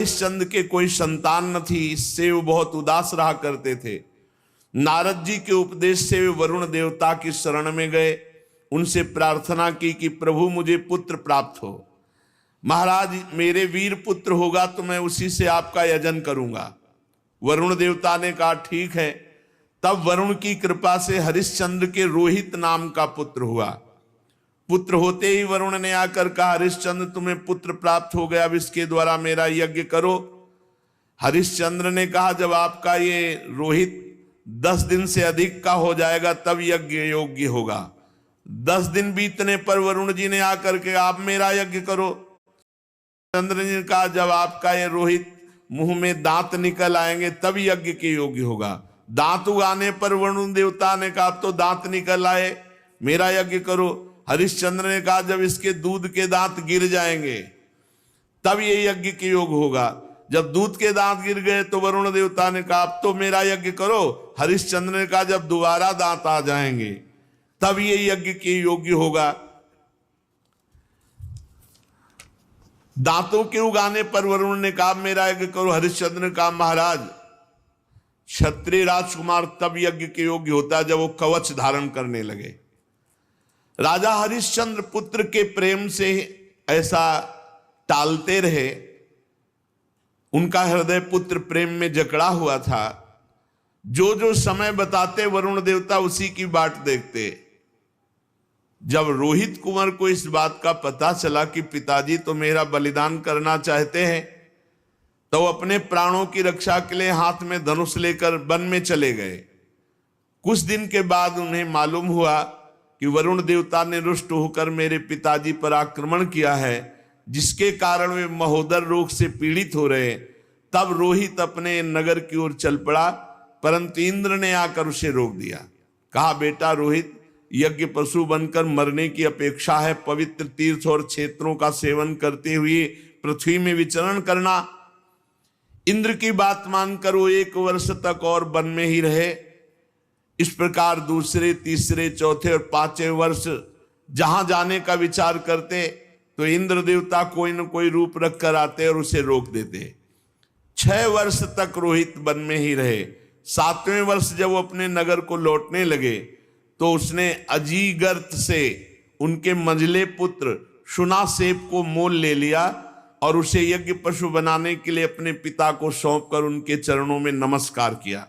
हरिश्चंद्र के कोई संतान न थी, इससे वो बहुत उदास रहा करते थे। नारद जी के उपदेश से वे वरुण देवता की शरण में गए, उनसे प्रार्थना की कि प्रभु मुझे पुत्र प्राप्त हो। महाराज मेरे वीर पुत्र होगा तो मैं उसी से आपका यजन करूंगा। वरुण देवता ने कहा ठीक है। तब वरुण की कृपा से हरिश्चंद्र के रोहित नाम का पुत्र हुआ। पुत्र होते ही वरुण ने आकर कहा हरिश्चंद्र तुम्हें पुत्र प्राप्त हो गया, अब इसके द्वारा मेरा यज्ञ करो। हरिश्चंद्र ने कहा जब आपका ये रोहित 10 दिन से अधिक का हो जाएगा तब यज्ञ योग्य होगा। 10 दिन बीतने पर वरुण जी ने आकर के आप मेरा यज्ञ करो। चंद्र जी ने कहा जब आपका ये रोहित मुंह में दांत निकल आएंगे तब यज्ञ के योग्य होगा। दांत उगाने पर वरुण देवता ने कहा अब तो दांत निकल आए, मेरा यज्ञ करो। हरिश्चंद्र ने कहा जब इसके दूध के दांत गिर जाएंगे तब ये यज्ञ के योग होगा। जब दूध के दांत गिर गए तो वरुण देवता ने कहा अब तो मेरा यज्ञ करो। हरिश्चंद्र ने कहा जब दोबारा दांत आ जाएंगे तब ये यज्ञ के योग्य होगा। दांतों के उगाने पर वरुण ने कहा मेरा यज्ञ करो। हरिश्चंद्र ने कहा महाराज क्षत्रिय राजकुमार तब यज्ञ के योग्य होता है जब वो कवच धारण करने लगे। राजा हरिश्चंद्र पुत्र के प्रेम से ऐसा टालते रहे, उनका हृदय पुत्र प्रेम में जकड़ा हुआ था। जो जो समय बताते वरुण देवता उसी की बाट देखते। जब रोहित कुंवर को इस बात का पता चला कि पिताजी तो मेरा बलिदान करना चाहते हैं, तो अपने प्राणों की रक्षा के लिए हाथ में धनुष लेकर वन में चले गए। कुछ दिन के बाद उन्हें मालूम हुआ कि वरुण देवता ने रुष्ट होकर मेरे पिताजी पर आक्रमण किया है, जिसके कारण वे महोदर रोग से पीड़ित हो रहे। तब रोहित अपने नगर की ओर चल पड़ा, परंतु इंद्र ने आकर उसे रोक दिया। कहा बेटा रोहित यज्ञ पशु बनकर मरने की अपेक्षा है पवित्र तीर्थ और क्षेत्रों का सेवन करते हुए पृथ्वी में विचरण करना। इंद्र की बात मानकर वो 1 वर्ष तक और वन में ही रहे। इस प्रकार दूसरे, तीसरे, चौथे और 5वें वर्ष जहां जाने का विचार करते तो इंद्र देवता कोई न कोई रूप रख कर आते और उसे रोक देते। 6 वर्ष तक रोहित वन में ही रहे। 7वें वर्ष जब वो अपने नगर को लौटने लगे तो उसने अजीगर्त से उनके मंझले पुत्र शुनासेप को मोल ले लिया और उसे यज्ञ पशु बनाने के लिए अपने पिता को सौंपकर उनके चरणों में नमस्कार किया।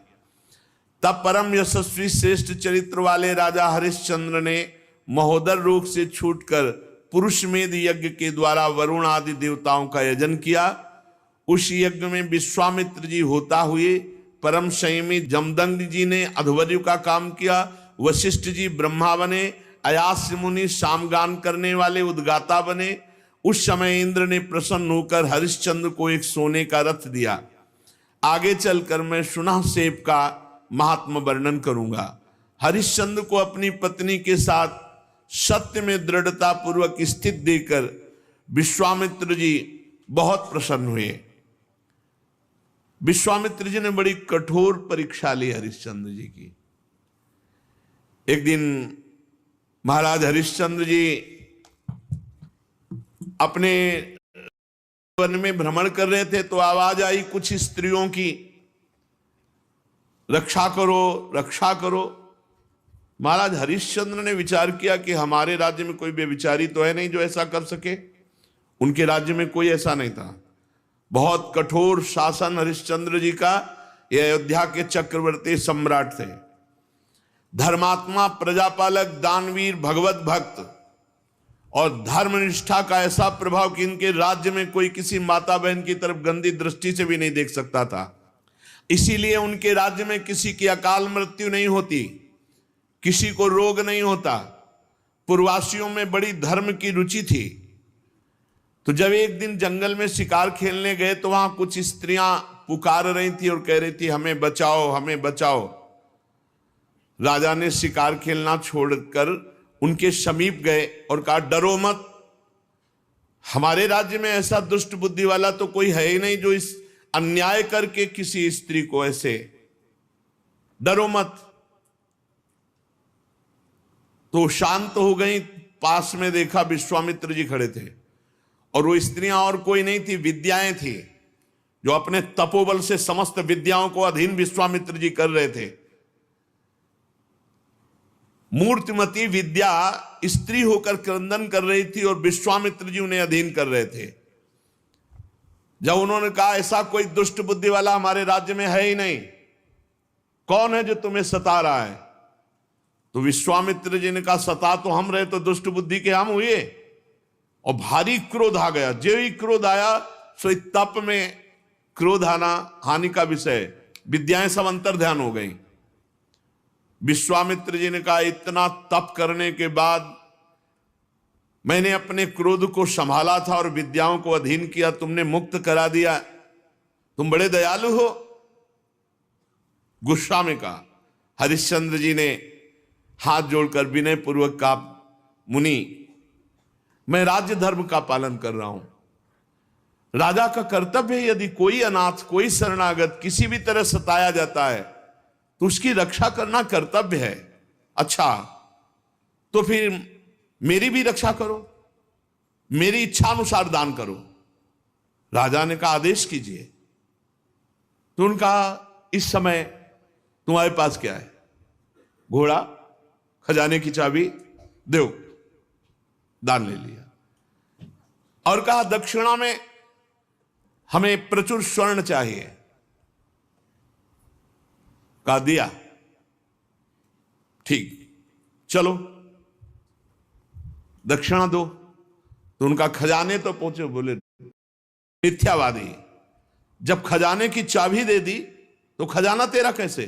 तब परम यशस्वी श्रेष्ठ चरित्र वाले राजा हरिश्चंद्र ने महोदर रोग से छूटकर पुरुषमेध यज्ञ के द्वारा वरुण आदि देवताओं का यजन किया। उस यज्ञ में विश्वामित्र जी होता हुए, परम संयमी जमदग्नि जी ने अध्वर्यु का काम किया, वशिष्ठ जी ब्रह्मा बने, अयास्य मुनि सामगान करने वाले उद्गाता बने। उस समय इंद्र ने प्रसन्न होकर हरिश्चंद्र को एक सोने का रथ दिया। आगे चलकर मैं शुनासेप का महात्म वर्णन करूंगा। हरिश्चंद्र को अपनी पत्नी के साथ सत्य में दृढ़ता पूर्वक स्थित देकर विश्वामित्र जी बहुत प्रसन्न हुए। विश्वामित्र जी ने बड़ी कठोर परीक्षा ली हरिश्चंद्र जी की। एक दिन महाराज हरिश्चंद्र जी अपने वन में भ्रमण कर रहे थे तो आवाज आई कुछ स्त्रियों की, रक्षा करो, रक्षा करो। महाराज हरिश्चंद्र ने विचार किया कि हमारे राज्य में कोई बेविचारी तो है नहीं जो ऐसा कर सके। उनके राज्य में कोई ऐसा नहीं था। बहुत कठोर शासन हरिश्चंद्र जी का। ये अयोध्या के चक्रवर्ती सम्राट थे, धर्मात्मा, प्रजापालक, दानवीर, भगवत भक्त और धर्मनिष्ठा का ऐसा प्रभाव कि इनके राज्य में कोई किसी माता बहन की तरफ गंदी दृष्टि से भी नहीं देख सकता था। इसीलिए उनके राज्य में किसी की अकाल मृत्यु नहीं होती, किसी को रोग नहीं होता। पूर्ववासियों में बड़ी धर्म की रुचि थी। तो जब एक दिन जंगल में शिकार खेलने गए तो वहां कुछ स्त्रियां पुकार रही थी और कह रही थी हमें बचाओ, हमें बचाओ। राजा ने शिकार खेलना छोड़कर उनके समीप गए और कहा डरो मत, हमारे राज्य में ऐसा दुष्ट बुद्धि वाला तो कोई है ही नहीं जो इस अन्याय करके किसी स्त्री को ऐसे, डरो मत। तो शांत हो गई। पास में देखा विश्वामित्र जी खड़े थे और वो स्त्रियां और कोई नहीं थी, विद्याएं थी। जो अपने तपोबल से समस्त विद्याओं को अधीन विश्वामित्र जी कर रहे थे। मूर्तिमती विद्या स्त्री होकर क्रंदन कर रही थी और विश्वामित्र जी उन्हें अधीन कर रहे थे। जब उन्होंने कहा ऐसा कोई दुष्ट बुद्धि वाला हमारे राज्य में है ही नहीं, कौन है जो तुम्हें सता रहा है? तो विश्वामित्र जी ने कहा सता तो हम रहे, तो दुष्ट बुद्धि के हम हुए। और भारी क्रोध आ गया। जो ही क्रोध आया सो तप में क्रोध आना हानि का विषय, विद्याएं सब अंतर ध्यान हो गई। विश्वामित्र जी ने कहा इतना तप करने के बाद मैंने अपने क्रोध को संभाला था और विद्याओं को अधीन किया, तुमने मुक्त करा दिया, तुम बड़े दयालु हो। गुस्सा में कहा। हरिश्चंद्र जी ने हाथ जोड़कर विनय पूर्वक कहा, मुनि मैं राज्य धर्म का पालन कर रहा हूं। राजा का कर्तव्य है, यदि कोई अनाथ कोई शरणागत किसी भी तरह सताया जाता है तो उसकी रक्षा करना कर्तव्य है। अच्छा तो फिर मेरी भी रक्षा करो, मेरी इच्छा अनुसार दान करो। राजा ने कहा आदेश कीजिए। तो उनका इस समय तुम्हारे पास क्या है? घोड़ा, खजाने की चाबी, दो। दान ले लिया और कहा दक्षिणा में हमें प्रचुर स्वर्ण चाहिए। कहा दिया, ठीक, चलो दक्षिणा दो। तो उनका खजाने तो पहुंचे। बोले मिथ्यावादी, जब खजाने की चाबी दे दी तो खजाना तेरा कैसे?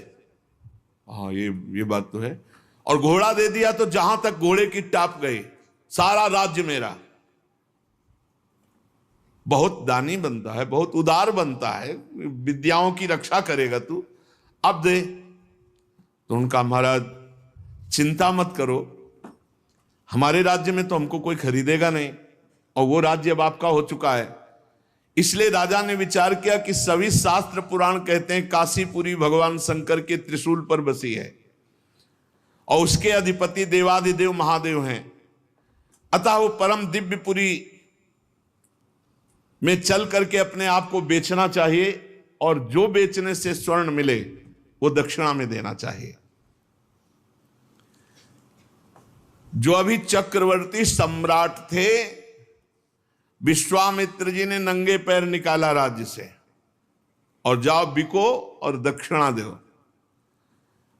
हाँ ये बात तो है। और घोड़ा दे दिया तो जहां तक घोड़े की टाप गई सारा राज्य मेरा। बहुत दानी बनता है, बहुत उदार बनता है, विद्याओं की रक्षा करेगा तू, अब दे। तो उनका महाराज चिंता मत करो, हमारे राज्य में तो हमको कोई खरीदेगा नहीं और वो राज्य अब आपका हो चुका है। इसलिए राजा ने विचार किया कि सभी शास्त्र पुराण कहते हैं काशीपुरी भगवान शंकर के त्रिशूल पर बसी है और उसके अधिपति देवाधिदेव महादेव हैं। अतः वो परम दिव्यपुरी में चल करके अपने आप को बेचना चाहिए और जो बेचने से स्वर्ण मिले वो दक्षिणा में देना चाहिए। जो अभी चक्रवर्ती सम्राट थे, विश्वामित्र जी ने नंगे पैर निकाला राज्य से और जाओ बिको और दक्षिणा दो।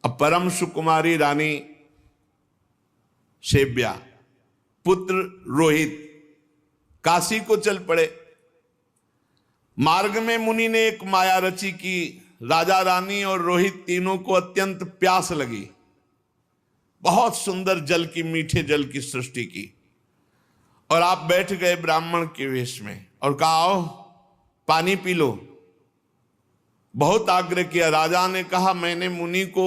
अब परम सुकुमारी रानी सेव्या, पुत्र रोहित काशी को चल पड़े। मार्ग में मुनि ने एक माया रची कि राजा रानी और रोहित तीनों को अत्यंत प्यास लगी। बहुत सुंदर जल की, मीठे जल की सृष्टि की और आप बैठ गए ब्राह्मण के वेश में और कहा आओ पानी पी लो। बहुत आग्रह किया। राजा ने कहा मैंने मुनि को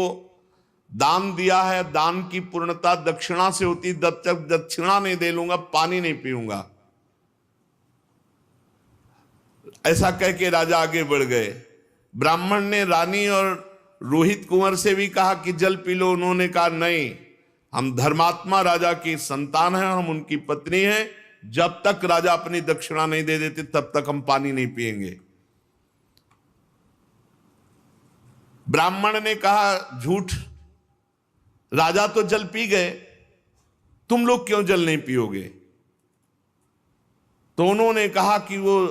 दान दिया है, दान की पूर्णता दक्षिणा से होती, जब तक दक्षिणा नहीं दे लूंगा पानी नहीं पीऊंगा। ऐसा कह के राजा आगे बढ़ गए। ब्राह्मण ने रानी और रोहित कुंवर से भी कहा कि जल पी लो। उन्होंने कहा नहीं, हम धर्मात्मा राजा की संतान हैं, हम उनकी पत्नी हैं, जब तक राजा अपनी दक्षिणा नहीं दे देते तब तक हम पानी नहीं पिएंगे। ब्राह्मण ने कहा झूठ, राजा तो जल पी गए, तुम लोग क्यों जल नहीं पियोगे? तो उन्होंने कहा कि वो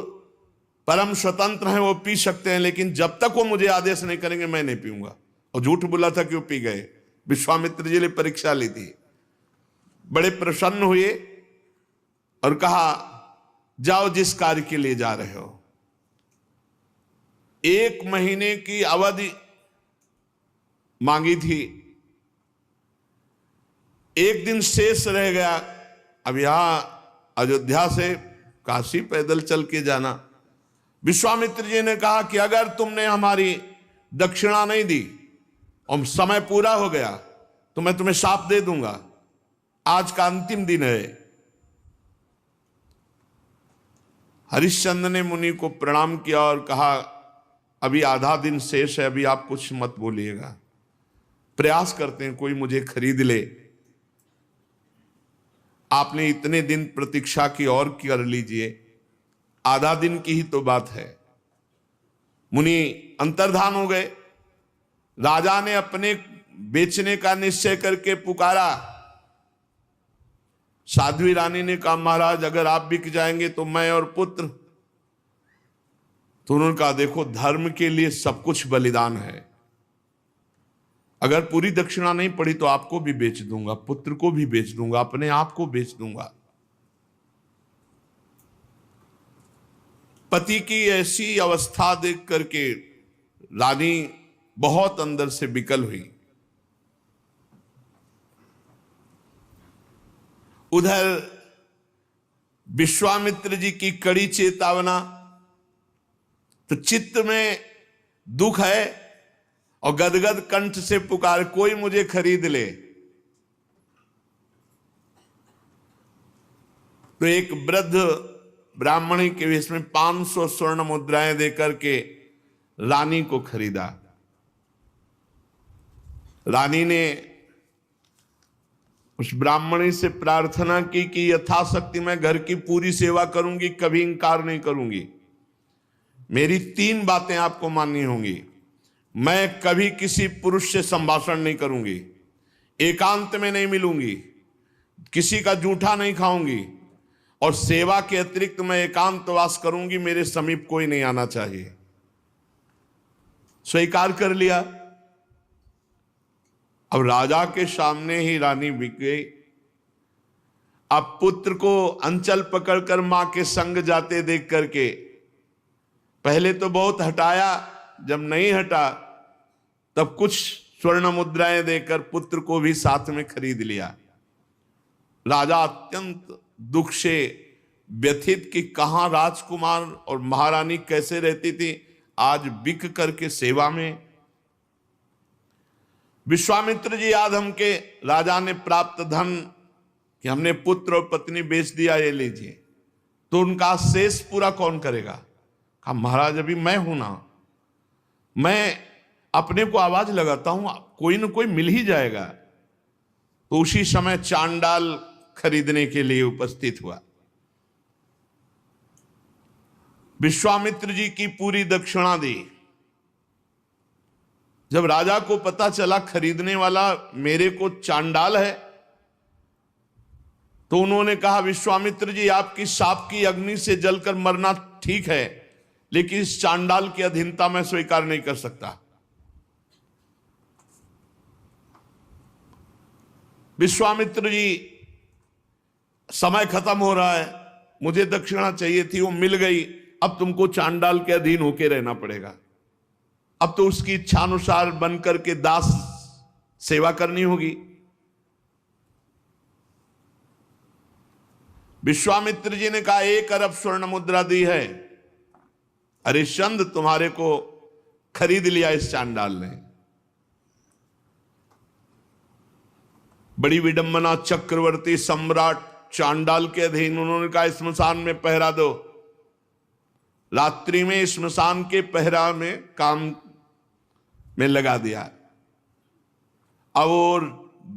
परम स्वतंत्र हैं, वो पी सकते हैं, लेकिन जब तक वो मुझे आदेश नहीं करेंगे मैं नहीं पीऊंगा। और झूठ बोला था कि वो पी गए। विश्वामित्र जी ने परीक्षा ली थी, बड़े प्रसन्न हुए और कहा जाओ जिस कार्य के लिए जा रहे हो। 1 महीने की अवधि मांगी थी, 1 दिन शेष रह गया। अब यहां अयोध्या से काशी पैदल चल के जाना। विश्वामित्र जी ने कहा कि अगर तुमने हमारी दक्षिणा नहीं दी और समय पूरा हो गया तो मैं तुम्हें शाप दे दूंगा। आज का अंतिम दिन है। हरिश्चंद्र ने मुनि को प्रणाम किया और कहा अभी आधा दिन शेष है, अभी आप कुछ मत बोलिएगा, प्रयास करते हैं कोई मुझे खरीद ले। आपने इतने दिन प्रतीक्षा की और कर लीजिए, आधा दिन की ही तो बात है। मुनि अंतर्धान हो गए। राजा ने अपने बेचने का निश्चय करके पुकारा। साध्वी रानी ने कहा महाराज अगर आप बिक जाएंगे तो मैं और पुत्र। तो उन्होंने कहा देखो धर्म के लिए सब कुछ बलिदान है, अगर पूरी दक्षिणा नहीं पड़ी तो आपको भी बेच दूंगा, पुत्र को भी बेच दूंगा, अपने आप को बेच दूंगा। पति की ऐसी अवस्था देख करके रानी बहुत अंदर से विकल हुई। उधर विश्वामित्र जी की कड़ी चेतावना, तो चित्त में दुख है और गदगद कंठ से पुकार कोई मुझे खरीद ले। तो एक वृद्ध ब्राह्मणी के वेश में 500 स्वर्ण मुद्राएं देकर के रानी को खरीदा। रानी ने उस ब्राह्मणी से प्रार्थना की कि यथाशक्ति मैं घर की पूरी सेवा करूंगी, कभी इंकार नहीं करूंगी। मेरी 3 बातें आपको माननी होंगी। मैं कभी किसी पुरुष से संभाषण नहीं करूंगी, एकांत में नहीं मिलूंगी, किसी का जूठा नहीं खाऊंगी और सेवा के अतिरिक्त मैं एकांतवास करूंगी, मेरे समीप कोई नहीं आना चाहिए। स्वीकार कर लिया। अब राजा के सामने ही रानी बिक गई। अब पुत्र को अंचल पकड़कर मां के संग जाते देख करके पहले तो बहुत हटाया, जब नहीं हटा तब कुछ स्वर्ण मुद्राएं देकर पुत्र को भी साथ में खरीद लिया। राजा अत्यंत दुख से व्यथित कि कहां राजकुमार और महारानी कैसे रहती थी, आज बिक करके सेवा में। विश्वामित्र जी याद हमके राजा ने प्राप्त धन कि हमने पुत्र और पत्नी बेच दिया, ये लीजिए। तो उनका शेष पूरा कौन करेगा? कहा महाराज अभी मैं हूं ना, मैं अपने को आवाज लगाता हूं, कोई ना कोई मिल ही जाएगा। तो उसी समय चांडाल खरीदने के लिए उपस्थित हुआ। विश्वामित्र जी की पूरी दक्षिणा दी। जब राजा को पता चला खरीदने वाला मेरे को चांडाल है, तो उन्होंने कहा विश्वामित्र जी आपकी शाप की अग्नि से जलकर मरना ठीक है, लेकिन इस चांडाल की अधीनता मैं स्वीकार नहीं कर सकता। विश्वामित्र जी समय खत्म हो रहा है, मुझे दक्षिणा चाहिए थी, वो मिल गई, अब तुमको चांडाल के अधीन होकर रहना पड़ेगा। अब तो उसकी इच्छानुसार बनकर के दास सेवा करनी होगी। विश्वामित्र जी ने कहा 1 अरब स्वर्ण मुद्रा दी है, हरिश्चंद्र तुम्हारे को खरीद लिया इस चांडाल ने। बड़ी विडंबना, चक्रवर्ती सम्राट चांडाल के अधीन। उन्होंने कहा स्मशान में पहरा दो। रात्रि में स्मशान के पहरा में काम में लगा दिया। अब और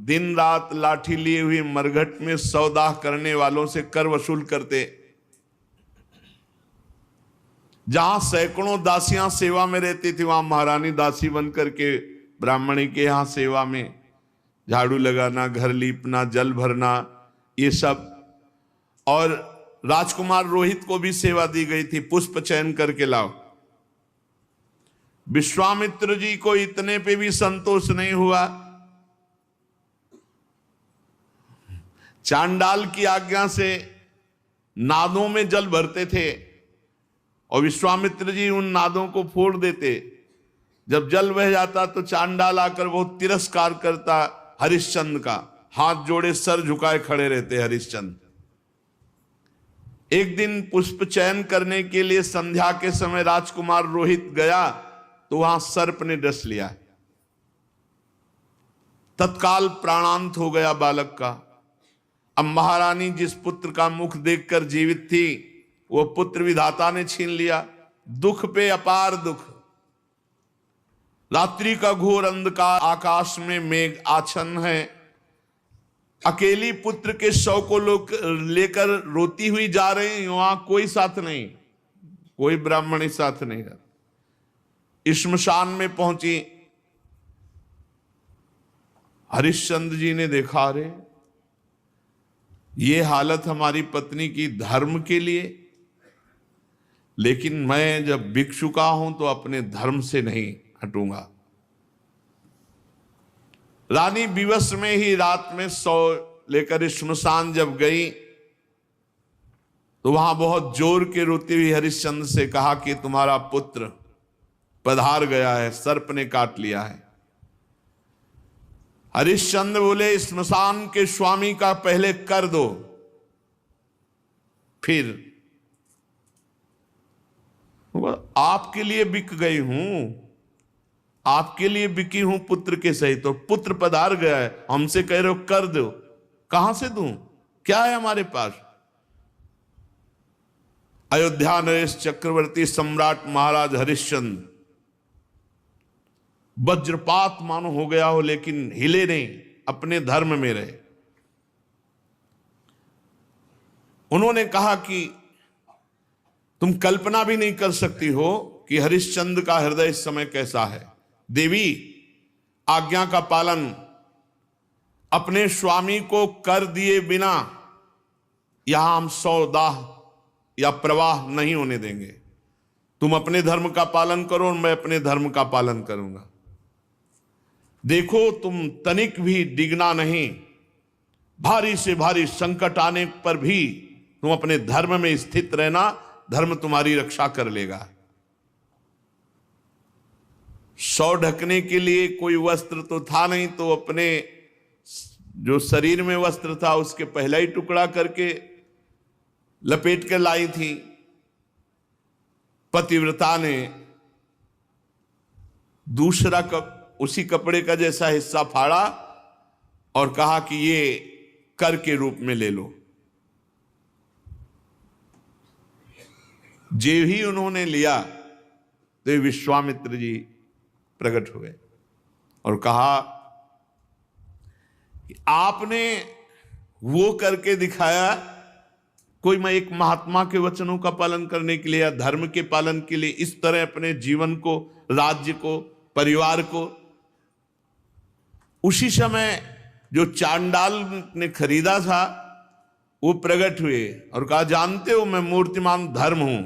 दिन रात लाठी लिए हुए मरघट में सौदा करने वालों से कर वसूल करते। जहां सैकड़ों दासियां सेवा में रहती थी, वहां महारानी दासी बनकर के ब्राह्मणी के यहां सेवा में झाड़ू लगाना, घर लीपना, जल भरना, ये सब। और राजकुमार रोहित को भी सेवा दी गई थी, पुष्प चयन करके लाओ। विश्वामित्र जी को इतने पे भी संतोष नहीं हुआ। चांडाल की आज्ञा से नादों में जल भरते थे और विश्वामित्र जी उन नादों को फोड़ देते। जब जल बह जाता तो चांडाल आकर बहुत तिरस्कार करता हरिश्चंद्र का, हाथ जोड़े सर झुकाए खड़े रहते हरिश्चंद्र। एक दिन पुष्प चयन करने के लिए संध्या के समय राजकुमार रोहित गया तो वहां सर्प ने डस लिया। तत्काल प्राणांत हो गया बालक का। अब महारानी जिस पुत्र का मुख देखकर जीवित थी, वो पुत्र विधाता ने छीन लिया। दुख पे अपार दुख। रात्रि का घोर अंधकार, आकाश में मेघ आच्छन्न है। अकेली पुत्र के शव को लोग लेकर रोती हुई जा रही, वहां कोई साथ नहीं, कोई ब्राह्मणी साथ नहीं है। श्मशान में पहुंची। हरिश्चंद्र जी ने देखा, रे ये हालत हमारी पत्नी की धर्म के लिए, लेकिन मैं जब बिक चुका हूं तो अपने धर्म से नहीं हटूंगा। रानी विवश में ही रात में सौ लेकर श्मशान जब गई तो वहां बहुत जोर के रोती हुई हरिश्चंद्र से कहा कि तुम्हारा पुत्र पधार गया है, सर्प ने काट लिया है। हरिश्चंद्र बोले, श्मशान के स्वामी का पहले कर दो, फिर आपके लिए बिक गई हूं, आपके लिए बिकी हूं पुत्र के सहित। तो पुत्र पधार गया है, हमसे कह रहे हो कर दो, कहां से दूं, क्या है हमारे पास। अयोध्या नरेश चक्रवर्ती सम्राट महाराज हरिश्चंद्र वज्रपात मानो हो गया हो, लेकिन हिले नहीं, अपने धर्म में रहे। उन्होंने कहा कि तुम कल्पना भी नहीं कर सकती हो कि हरिश्चंद्र का हृदय इस समय कैसा है। देवी, आज्ञा का पालन अपने स्वामी को कर दिए बिना यहां हम सौदाह या प्रवाह नहीं होने देंगे। तुम अपने धर्म का पालन करो और मैं अपने धर्म का पालन करूंगा। देखो, तुम तनिक भी डिगना नहीं, भारी से भारी संकट आने पर भी तुम अपने धर्म में स्थित रहना, धर्म तुम्हारी रक्षा कर लेगा। सौ ढकने के लिए कोई वस्त्र तो था नहीं, तो अपने जो शरीर में वस्त्र था उसके पहला ही टुकड़ा करके लपेट कर लाई थी। पतिव्रता ने दूसरा उसी कपड़े का जैसा हिस्सा फाड़ा और कहा कि ये कर के रूप में ले लो। जे ही उन्होंने लिया तो विश्वामित्र जी प्रकट हुए और कहा कि आपने वो करके दिखाया, कोई मैं एक महात्मा के वचनों का पालन करने के लिए या धर्म के पालन के लिए इस तरह अपने जीवन को, राज्य को, परिवार को। उसी समय जो चांडाल ने खरीदा था वो प्रकट हुए और कहा, जानते हो मैं मूर्तिमान धर्म हूं,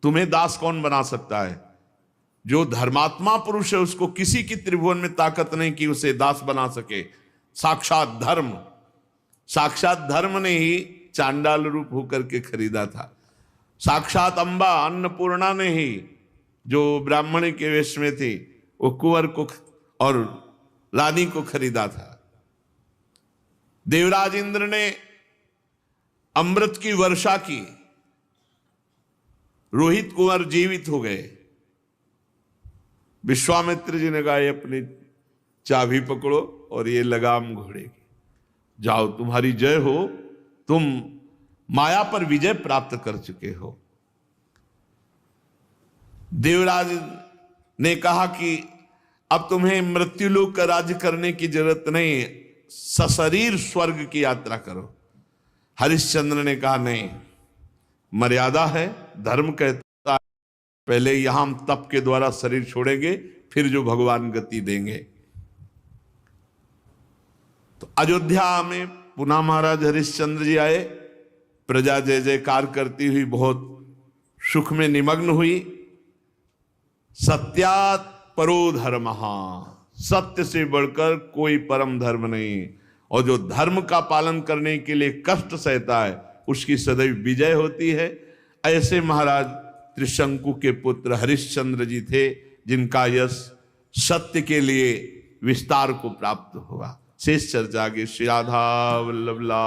तुम्हें दास कौन बना सकता है। जो धर्मात्मा पुरुष है उसको किसी की त्रिभुवन में ताकत नहीं कि उसे दास बना सके। साक्षात धर्म, साक्षात धर्म ने ही चांडाल रूप होकर के खरीदा था। साक्षात अंबा अन्नपूर्णा ने ही, जो ब्राह्मण के वेश में थी, वो कुंवर को और रानी को खरीदा था। देवराज इंद्र ने अमृत की वर्षा की, रोहित कुंवर जीवित हो गए। विश्वामित्र जी ने कहा, ये अपनी चाबी पकड़ो और ये लगाम घोड़े की, जाओ तुम्हारी जय हो, तुम माया पर विजय प्राप्त कर चुके हो। देवराज ने कहा कि अब तुम्हें मृत्युलोक का राज्य करने की जरूरत नहीं, सशरीर स्वर्ग की यात्रा करो। हरिश्चंद्र ने कहा, नहीं, मर्यादा है, धर्म कहता है पहले यहां हम तप के द्वारा शरीर छोड़ेंगे, फिर जो भगवान गति देंगे। तो अयोध्या में पुनः महाराज हरिश्चंद्र जी आए। प्रजा जय जयकार करती हुई बहुत सुख में निमग्न हुई। सत्यात् परो धर्मः, सत्य से बढ़कर कोई परम धर्म नहीं। और जो धर्म का पालन करने के लिए कष्ट सहता है उसकी सदैव विजय होती है। ऐसे महाराज त्रिशंकु के पुत्र हरिश्चंद्र जी थे, जिनका यश सत्य के लिए विस्तार को प्राप्त हुआ। शेष चर्चा आगे। श्री राधा वल्लभ लाल।